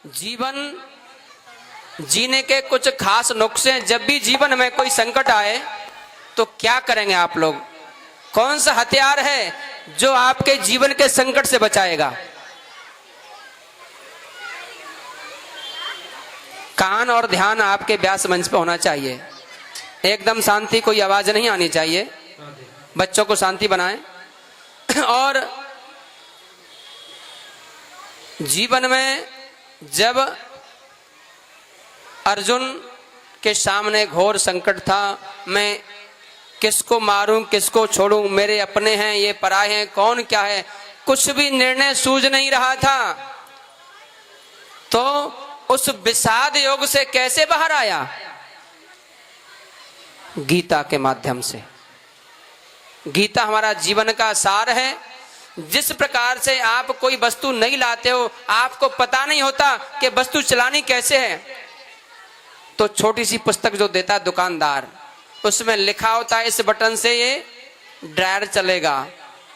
जीवन जीने के कुछ खास नुस्खे हैं। जब भी जीवन में कोई संकट आए तो क्या करेंगे आप लोग? कौन सा हथियार है जो आपके जीवन के संकट से बचाएगा? कान और ध्यान आपके व्यास मंच पे होना चाहिए। एकदम शांति, कोई आवाज नहीं आनी चाहिए। बच्चों को शांति बनाएं। और जीवन में जब अर्जुन के सामने घोर संकट था, मैं किसको मारूं किसको छोड़ूं, मेरे अपने हैं ये पराए हैं, कौन क्या है, कुछ भी निर्णय सूझ नहीं रहा था, तो उस विषाद योग से कैसे बाहर आया? गीता के माध्यम से। गीता हमारा जीवन का सार है। जिस प्रकार से आप कोई वस्तु नहीं लाते हो, आपको पता नहीं होता कि वस्तु चलानी कैसे है, तो छोटी सी पुस्तक जो देता है दुकानदार, उसमें लिखा होता है इस बटन से ये ड्रायर चलेगा,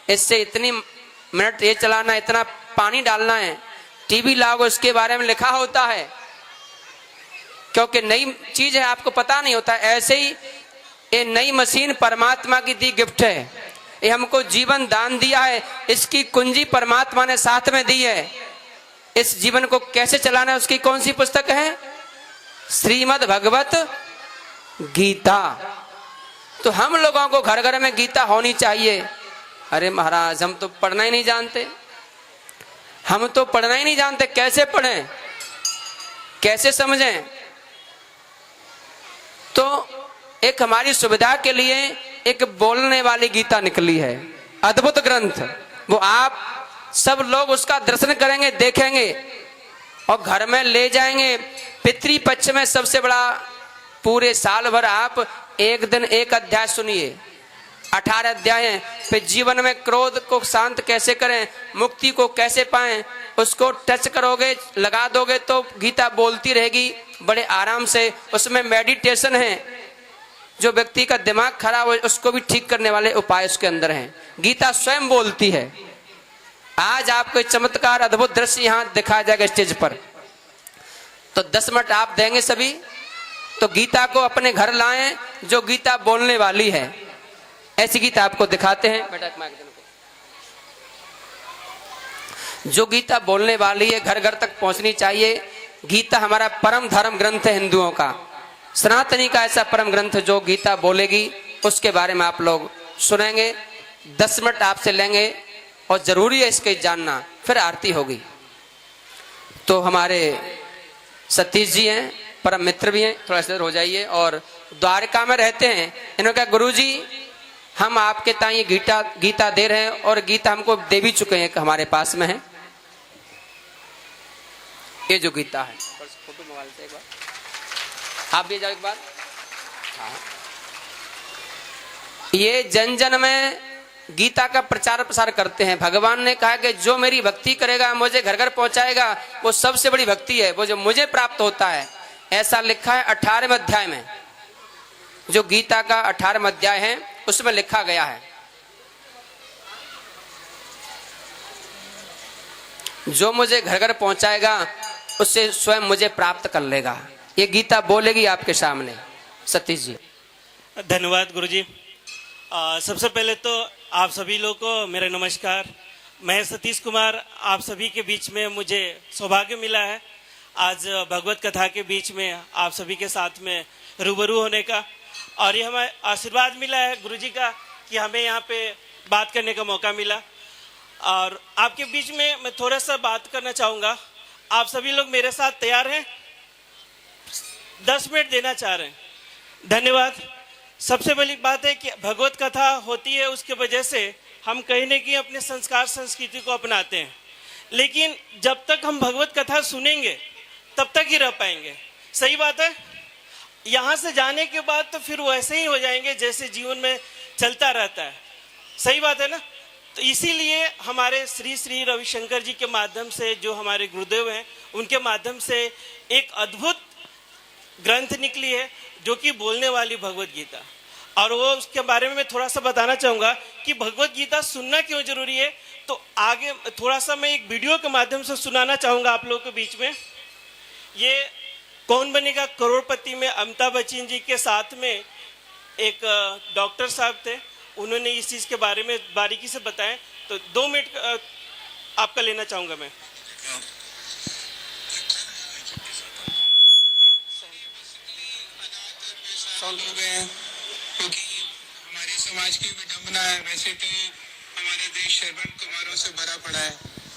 इससे इतनी मिनट ये चलाना, इतना पानी डालना है। टीवी लाओगे उसके बारे में लिखा होता है, क्योंकि नई चीज है, आपको पता नहीं होता। ऐसे ही ये नई मशीन परमात्मा की दी गिफ्ट है, ये हमको जीवन दान दिया है, इसकी कुंजी परमात्मा ने साथ में दी है। इस जीवन को कैसे चलाना है, उसकी कौन सी पुस्तक है? श्रीमद् भगवत गीता। तो हम लोगों को घर घर में गीता होनी चाहिए। अरे महाराज, हम तो पढ़ना ही नहीं जानते, हम तो पढ़ना ही नहीं जानते, कैसे पढ़ें, कैसे समझें? तो एक हमारी सुविधा के लिए एक बोलने वाली गीता निकली है, अद्भुत ग्रंथ। वो आप सब लोग उसका दर्शन करेंगे, देखेंगे और घर में ले जाएंगे। पितृपक्ष में सबसे बड़ा, पूरे साल भर आप एक दिन एक अध्याय सुनिए। 18 अध्याय हैं। फिर जीवन में क्रोध को शांत कैसे करें, मुक्ति को कैसे पाएं, उसको टच करोगे, लगा दोगे तो गीता बोलती रहेगी बड़े आराम से। उसमें मेडिटेशन है, जो व्यक्ति का दिमाग खराब हो उसको भी ठीक करने वाले उपाय उसके अंदर हैं। गीता स्वयं बोलती है। आज आपको चमत्कार, अद्भुत दृश्य यहाँ दिखाया जाएगा स्टेज पर। तो 10 मिनट आप देंगे सभी, तो गीता को अपने घर लाएं, जो गीता बोलने वाली है। ऐसी गीता आपको दिखाते हैं। जो गीता बोलने वाली है, घर घर तक पहुंचनी चाहिए। गीता हमारा परम धर्म ग्रंथ है हिंदुओं का, सनातनी का ऐसा परम ग्रंथ जो गीता बोलेगी, उसके बारे में आप लोग सुनेंगे। 10 मिनट आपसे लेंगे और जरूरी है इसके जानना। फिर आरती होगी। तो हमारे सतीश जी हैं, परम मित्र भी हैं, थोड़ा सा हो जाइए। और द्वारका में रहते हैं। इन्होंने कहा गुरुजी हम आपके ताई गीता दे रहे हैं, और गीता हमको दे भी चुके हैं, हमारे पास में है ये जो गीता है। फोटो मोबाइल से एक बार आप भी जाओ एक बार। हाँ। ये जन जन में गीता का प्रचार प्रसार करते हैं। भगवान ने कहा कि जो मेरी भक्ति करेगा, मुझे घर घर पहुंचाएगा, वो सबसे बड़ी भक्ति है, वो जो मुझे प्राप्त होता है। ऐसा लिखा है 18वें अध्याय में, जो गीता का 18वां अध्याय है उसमें लिखा गया है। जो मुझे घर घर पहुंचाएगा उससे स्वयं मुझे प्राप्त कर लेगा। ये गीता बोलेगी आपके सामने। सतीश जी। धन्यवाद गुरुजी। सबसे पहले तो आप सभी लोगों को मेरा नमस्कार। मैं सतीश कुमार, आप सभी के बीच में मुझे सौभाग्य मिला है आज भगवत कथा के बीच में आप सभी के साथ में रूबरू होने का, और ये हमें आशीर्वाद मिला है गुरुजी का कि हमें यहाँ पे बात करने का मौका मिला। और आपके बीच में मैं थोड़ा सा बात करना चाहूँगा। आप सभी लोग मेरे साथ तैयार हैं? 10 मिनट देना चाह रहे हैं। धन्यवाद। सबसे बड़ी बात है कि भगवत कथा होती है, उसके वजह से हम कहीं न कहीं अपने संस्कार संस्कृति को अपनाते हैं, लेकिन जब तक हम भगवत कथा सुनेंगे तब तक ही रह पाएंगे। सही बात है। यहाँ से जाने के बाद तो फिर वैसे ही हो जाएंगे जैसे जीवन में चलता रहता है। सही बात है ना। तो इसीलिए हमारे श्री श्री रविशंकर जी के माध्यम से, जो हमारे गुरुदेव हैं, उनके माध्यम से एक अद्भुत ग्रंथ निकली है जो कि बोलने वाली भगवत गीता। और वो उसके बारे में मैं थोड़ा सा बताना चाहूँगा कि भगवत गीता सुनना क्यों जरूरी है। तो आगे थोड़ा सा मैं एक वीडियो के माध्यम से सुनाना चाहूँगा आप लोगों के बीच में। ये कौन बनेगा करोड़पति में अमिताभ बच्चन जी के साथ में एक डॉक्टर साहब थे, उन्होंने इस चीज के बारे में बारीकी से बताया। तो 2 मिनट आपका लेना चाहूंगा मैं। हो गए हैं क्योंकि हमारे समाज की विडंबना है। वैसे तो हमारा देश श्रवण कुमारों से भरा पड़ा है,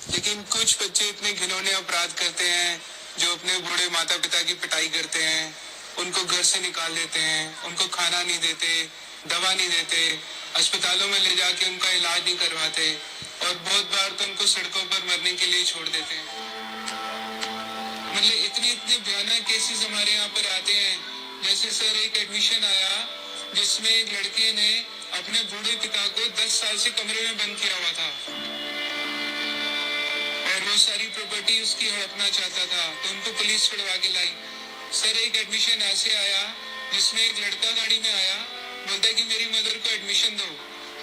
लेकिन कुछ बच्चे इतने घिनौने अपराध करते हैं जो अपने बूढ़े माता पिता की पिटाई करते हैं, उनको घर से निकाल देते हैं, उनको खाना नहीं देते, दवा नहीं देते, अस्पतालों में ले जाके उनका इलाज नहीं करवाते और बहुत बार तो उनको सड़कों पर मरने के लिए छोड़ देते हैं। मतलब इतने भयानक केसेस हमारे यहाँ पर आते हैं। जैसे सर एक एडमिशन आया जिसमें एक लड़के ने अपने बूढ़े पिता को 10 साल से कमरे में बंद किया हुआ था और वो सारी प्रॉपर्टी उसकी हड़पना चाहता था, तो उनको पुलिस छुड़वा के लाई। सर एक एडमिशन ऐसे आया जिसमें एक लड़का गाड़ी में आया, बोलता है कि मेरी मदर को एडमिशन दो,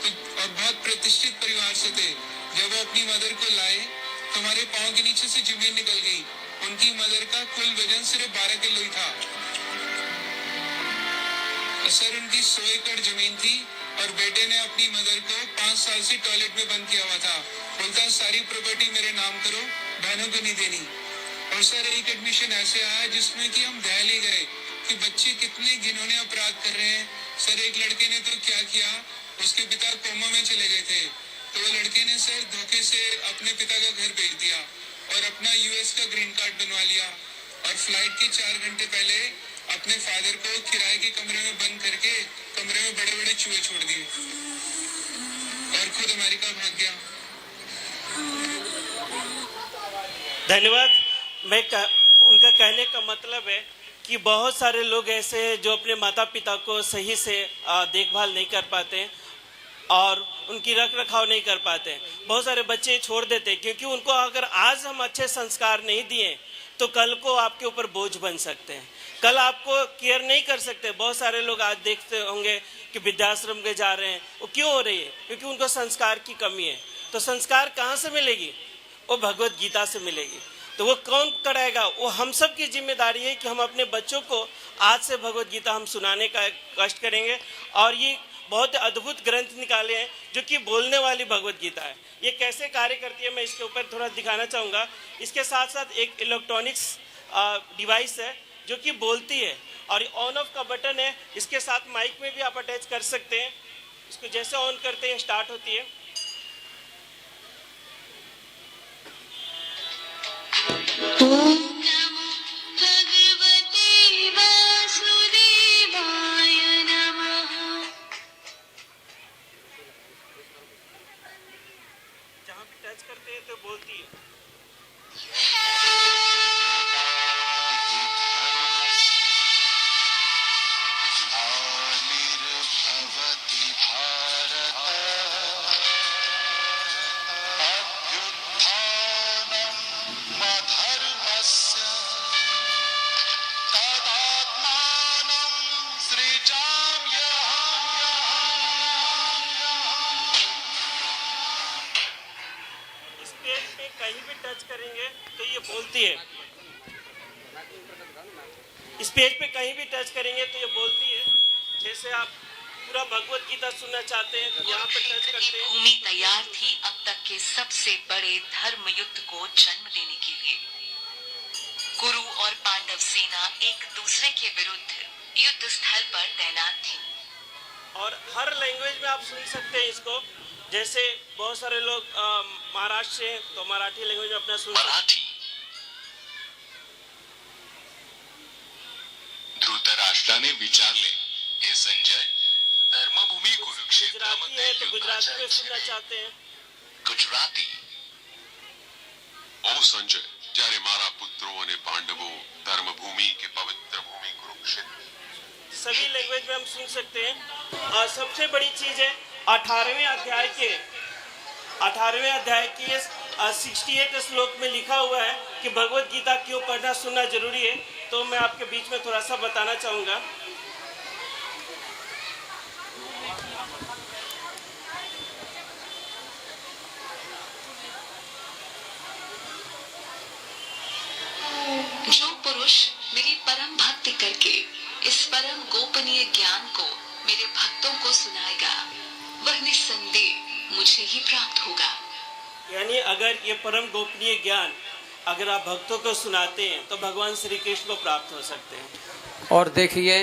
तो और बहुत प्रतिष्ठित परिवार से थे। जब वो अपनी मदर को लाए तो हमारे पाँव के नीचे से जमीन निकल गई। उनकी मदर का कुल वजन सिर्फ 12 किलो ही था। सर उनकी 100 एकड़ जमीन थी और बेटे ने अपनी मदर को 5 साल से टॉयलेट में बंद किया हुआ था। बोलता सारी प्रॉपर्टी मेरे नाम करो, बहनों को नहीं देनी। और सर एक एडमिशन ऐसे आया जिसमें कि हम दहल ही गए कि बच्चे कितने घिनौने अपराध कर रहे हैं। सर एक लड़के ने तो क्या किया, उसके पिता कोमा में चले गए थे, तो वो लड़के ने सर धोखे से अपने पिता का घर बेच दिया और अपना यूएस का ग्रीन कार्ड बनवा लिया और फ्लाइट के 4 घंटे पहले अपने फादर को किराए के कमरे में बंद करके कमरे में बड़े बड़े चूहे छोड़ दिए और खुद अमेरिका भाग गया। धन्यवाद। उनका कहने का मतलब है कि बहुत सारे लोग ऐसे हैं जो अपने माता पिता को सही से देखभाल नहीं कर पाते और उनकी रख रखाव नहीं कर पाते। बहुत सारे बच्चे छोड़ देते क्योंकि उनको अगर आज हम अच्छे संस्कार नहीं दिए तो कल को आपके ऊपर बोझ बन सकते हैं, कल आपको केयर नहीं कर सकते। बहुत सारे लोग आज देखते होंगे कि वृद्धाश्रम में जा रहे हैं, वो क्यों हो रही है? क्योंकि उनको संस्कार की कमी है। तो संस्कार कहाँ से मिलेगी? वो भगवत गीता से मिलेगी। तो वो कौन कराएगा? वो हम सब की जिम्मेदारी है कि हम अपने बच्चों को आज से भगवत गीता हम सुनाने का कष्ट करेंगे। और ये बहुत अद्भुत ग्रंथ निकाले हैं जो कि बोलने वाली भगवत गीता है। ये कैसे कार्य करती है मैं इसके ऊपर थोड़ा दिखाना चाहूँगा। इसके साथ साथ एक इलेक्ट्रॉनिक्स डिवाइस है जो कि बोलती है और ऑन ऑफ का बटन है। इसके साथ माइक में भी आप अटैच कर सकते हैं। इसको जैसे ऑन करते हैं स्टार्ट होती है। जहाँ भी टच करते हैं तो बोलती है। कहीं भी टच करेंगे तो ये बोलती है। इस पेज पे कहीं भी टच करेंगे तो ये बोलती है। जैसे आप पूरा भगवत गीता सुनना चाहते हैं तो यहाँ पे टच करते हैं। भूमि तैयार थी अब तक के सबसे बड़े धर्म युद्ध को जन्म देने के लिए। कुरु और पांडव सेना एक दूसरे के विरुद्ध युद्ध स्थल पर तैनात थी। और हर लैंग्वेज में आप सुन सकते हैं इसको। जैसे बहुत सारे लोग महाराष्ट्र से तो मराठी लैंग्वेज में अपना सुन मराठी। धृतराष्ट्राने विचारले, हे संजय, धर्मभूमी गुजराती है तो गुजराती में सुनना चाहते हैं। गुजराती। ओ संजय, જ્યારે મારા પુત્રો અને પાંડવો ધર્મભૂમિ કે પવિત્ર ભૂમિ કુરુક્ષેત્ર सभी लैंग्वेज में हम सुन सकते हैं। और सबसे बड़ी चीज है 18वें अध्याय के 68 श्लोक में लिखा हुआ है कि भगवत गीता क्यों पढ़ना सुनना जरूरी है। तो मैं आपके बीच में थोड़ा सा बताना चाहूंगा। जो पुरुष परम भक्ति करके इस परम गोपनीय ज्ञान को मेरे भक्तों को सुनाएगा, वह निस्संदेह मुझे ही प्राप्त होगा। यानी अगर ये परम गोपनीय ज्ञान अगर आप भक्तों को सुनाते हैं तो भगवान श्री कृष्ण को प्राप्त हो सकते हैं। और देखिए,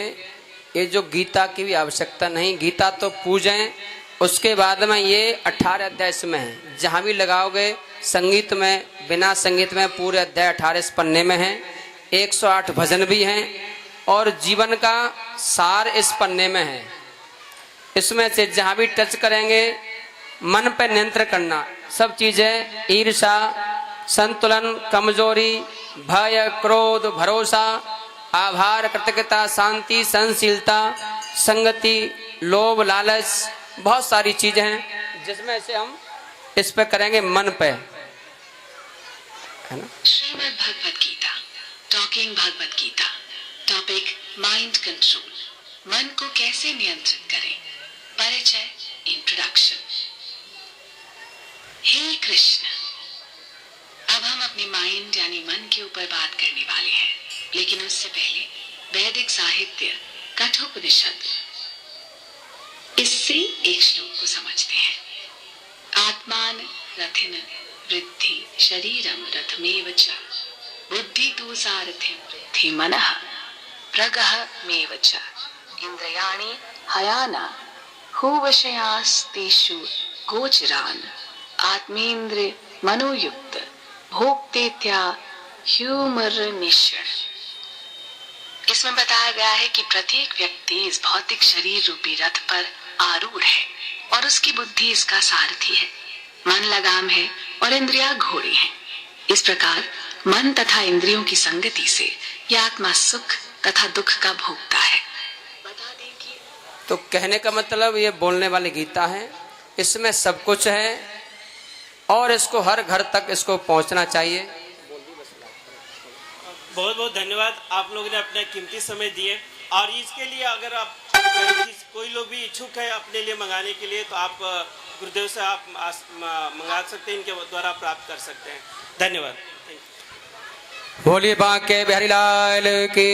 ये जो गीता की भी आवश्यकता नहीं, गीता तो पूजें, उसके बाद में ये 18 अध्याय इसमें है। जहाँ भी लगाओगे संगीत में, बिना संगीत में पूरे अध्याय 18 इस पन्ने में है। 108 भजन भी हैं और जीवन का सार इस पन्ने में है। इसमें से जहाँ भी टच करेंगे मन पर नियंत्रण करना, सब चीजें, ईर्ष्या, संतुलन, कमजोरी, भय, क्रोध, भरोसा, आभार, कृतज्ञता, शांति, सहनशीलता, संगति, लोभ, लालच, बहुत सारी चीजें हैं जिसमें से हम इस पे करेंगे मन पे, है ना। Shrimad Bhagavad Gita, talking Bhagavad Gita, topic mind control, मन को कैसे नियंत्रित करें, परिचय, इंट्रोडक्शन। हे कृष्ण, अब हम अपने माइंड यानी मन के ऊपर बात करने वाले हैं, लेकिन उससे पहले वैदिक साहित्य कठोपनिषद, इससे एक श्लोक को समझते हैं। आत्मान रथिन वृद्धि शरीरम रथमेव च, बुद्धि तु सारथिम वृद्धि मनः प्रगहमेव च, इंद्रियाणि हयाना हुवशयास्तेषु गोचरान, आत्मेन्द्रिय मनोयुक्त भोक्तेत्या ह्यूमर निश्चय। इसमें बताया गया है कि प्रत्येक व्यक्ति इस भौतिक शरीर रूपी रथ पर आरूढ़ है और उसकी बुद्धि इसका सारथी है, मन लगाम है और इंद्रियां घोड़े हैं। इस प्रकार मन तथा इंद्रियों की संगति से यह आत्मा सुख तथा दुख का भोगता है। बता दें कि तो कहने का मतलब ये बोलने वाली गीता है, इसमें सब कुछ है और इसको हर घर तक इसको पहुंचना चाहिए। बहुत बहुत धन्यवाद, आप लोगों ने अपना कीमती समय दिए। और इसके लिए अगर आप कोई लोग भी इच्छुक है अपने लिए मंगाने के लिए, तो आप गुरुदेव से आप मंगा सकते हैं, इनके द्वारा प्राप्त कर सकते हैं। धन्यवाद। बोलिए बांके बिहारी लाल की।